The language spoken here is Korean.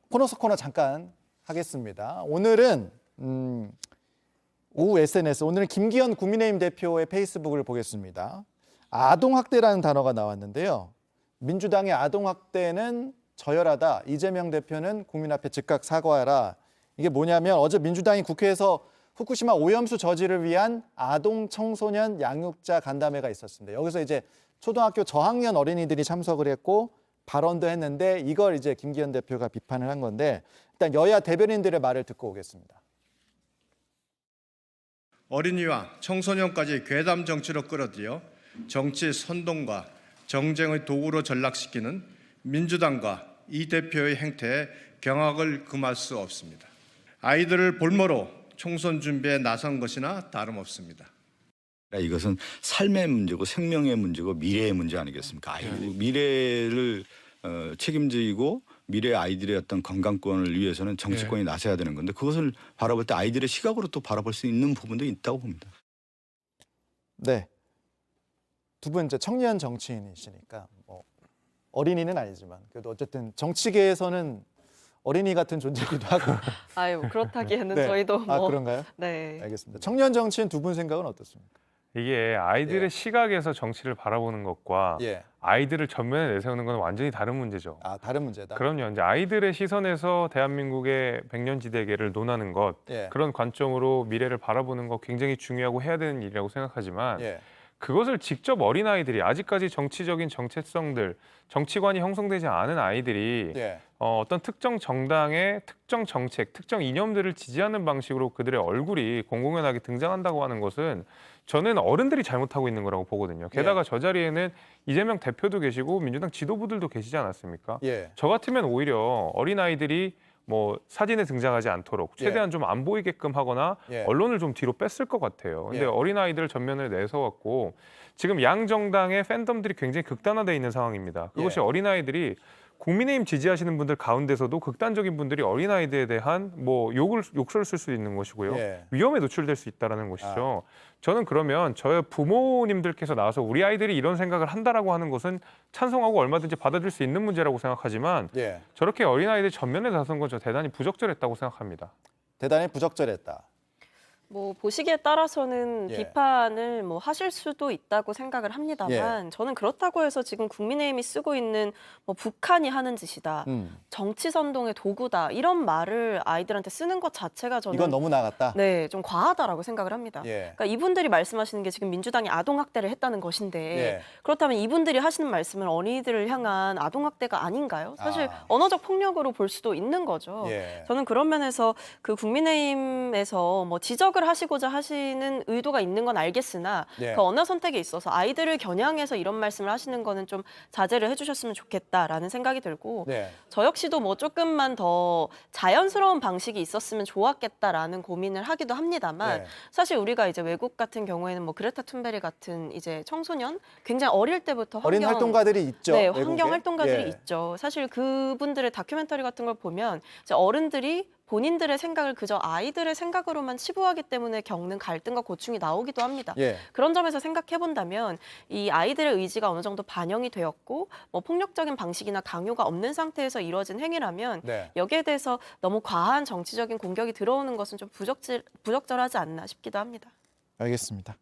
코너 속 코너 잠깐 하겠습니다. 오늘은 오후 SNS, 오늘은 김기현 국민의힘 대표의 페이스북을 보겠습니다. 아동학대라는 단어가 나왔는데요. 민주당의 아동학대는 저열하다. 이재명 대표는 국민 앞에 즉각 사과하라. 이게 뭐냐면 어제 민주당이 국회에서 후쿠시마 오염수 저지를 위한 아동 청소년 양육자 간담회가 있었습니다. 여기서 이제 초등학교 저학년 어린이들이 참석을 했고 발언도 했는데 이걸 이제 김기현 대표가 비판을 한 건데 일단 여야 대변인들의 말을 듣고 오겠습니다. 어린이와 청소년까지 괴담 정치로 끌어들여 정치 선동과 정쟁의 도구로 전락시키는 민주당과 이 대표의 행태에 경악을 금할 수 없습니다. 아이들을 볼모로 총선 준비에 나선 것이나 다름없습니다. 이것은 삶의 문제고 생명의 문제고 미래의 문제 아니겠습니까? 미래를 책임지고 미래 아이들의 어떤 건강권을 위해서는 정치권이 나서야 되는 건데 그것을 바라볼 때 아이들의 시각으로 또 바라볼 수 있는 부분도 있다고 봅니다. 네, 두 분 이제 청년 정치인이시니까 뭐 어린이는 아니지만 그래도 어쨌든 정치계에서는 어린이 같은 존재이기도 하고. 아유, 그렇다기에는 네. 저희도 뭐. 그런가요? 네. 알겠습니다. 청년 정치인 두 분 생각은 어떻습니까? 이게 아이들의 시각에서 정치를 바라보는 것과 아이들을 전면에 내세우는 건 완전히 다른 문제죠. 다른 문제다. 그럼요. 이제 아이들의 시선에서 대한민국의 백년지대계를 논하는 것, 그런 관점으로 미래를 바라보는 것 굉장히 중요하고 해야 되는 일이라고 생각하지만 그것을 직접 어린아이들이 아직까지 정치적인 정체성들, 정치관이 형성되지 않은 아이들이 어떤 특정 정당의 특정 정책, 특정 이념들을 지지하는 방식으로 그들의 얼굴이 공공연하게 등장한다고 하는 것은 저는 어른들이 잘못하고 있는 거라고 보거든요. 게다가 저 자리에는 이재명 대표도 계시고 민주당 지도부들도 계시지 않았습니까? 저 같으면 오히려 어린아이들이 뭐 사진에 등장하지 않도록 최대한 좀 안 보이게끔 하거나 언론을 좀 뒤로 뺐을 것 같아요. 근데 어린아이들을 전면에 내세웠고 지금 양 정당의 팬덤들이 굉장히 극단화되어 있는 상황입니다. 그것이 어린아이들이 국민의힘 지지하시는 분들 가운데서도 극단적인 분들이 어린아이들에 대한 뭐 욕설을 쓸 수 있는 것이고요. 위험에 노출될 수 있다는 것이죠. 저는 그러면 저희 부모님들께서 나와서 우리 아이들이 이런 생각을 한다라고 하는 것은 찬성하고 얼마든지 받아들일 수 있는 문제라고 생각하지만 저렇게 어린아이들 전면에 나선 건 저 대단히 부적절했다고 생각합니다. 대단히 부적절했다. 뭐 보시기에 따라서는 비판을 뭐 하실 수도 있다고 생각을 합니다만 저는 그렇다고 해서 지금 국민의힘이 쓰고 있는 뭐 북한이 하는 짓이다, 정치 선동의 도구다 이런 말을 아이들한테 쓰는 것 자체가 저는 이건 너무 나갔다. 네, 좀 과하다라고 생각을 합니다. 그러니까 이분들이 말씀하시는 게 지금 민주당이 아동학대를 했다는 것인데 그렇다면 이분들이 하시는 말씀은 어린이들을 향한 아동학대가 아닌가요? 사실 언어적 폭력으로 볼 수도 있는 거죠. 저는 그런 면에서 그 국민의힘에서 뭐 지적을 하시고자 하시는 의도가 있는 건 알겠으나 그 언어 선택에 있어서 아이들을 겨냥해서 이런 말씀을 하시는 거는 좀 자제를 해주셨으면 좋겠다라는 생각이 들고 저 역시도 뭐 조금만 더 자연스러운 방식이 있었으면 좋았겠다라는 고민을 하기도 합니다만 사실 우리가 이제 외국 같은 경우에는 뭐 그레타 툰베리 같은 이제 청소년 굉장히 어릴 때부터 어린 활동가들이 있죠. 네, 외국에. 환경 활동가들이 있죠. 사실 그분들의 다큐멘터리 같은 걸 보면 이제 어른들이 본인들의 생각을 그저 아이들의 생각으로만 치부하기 때문에 겪는 갈등과 고충이 나오기도 합니다. 그런 점에서 생각해 본다면 이 아이들의 의지가 어느 정도 반영이 되었고 뭐 폭력적인 방식이나 강요가 없는 상태에서 이루어진 행위라면 여기에 대해서 너무 과한 정치적인 공격이 들어오는 것은 좀 부적절하지 않나 싶기도 합니다. 알겠습니다.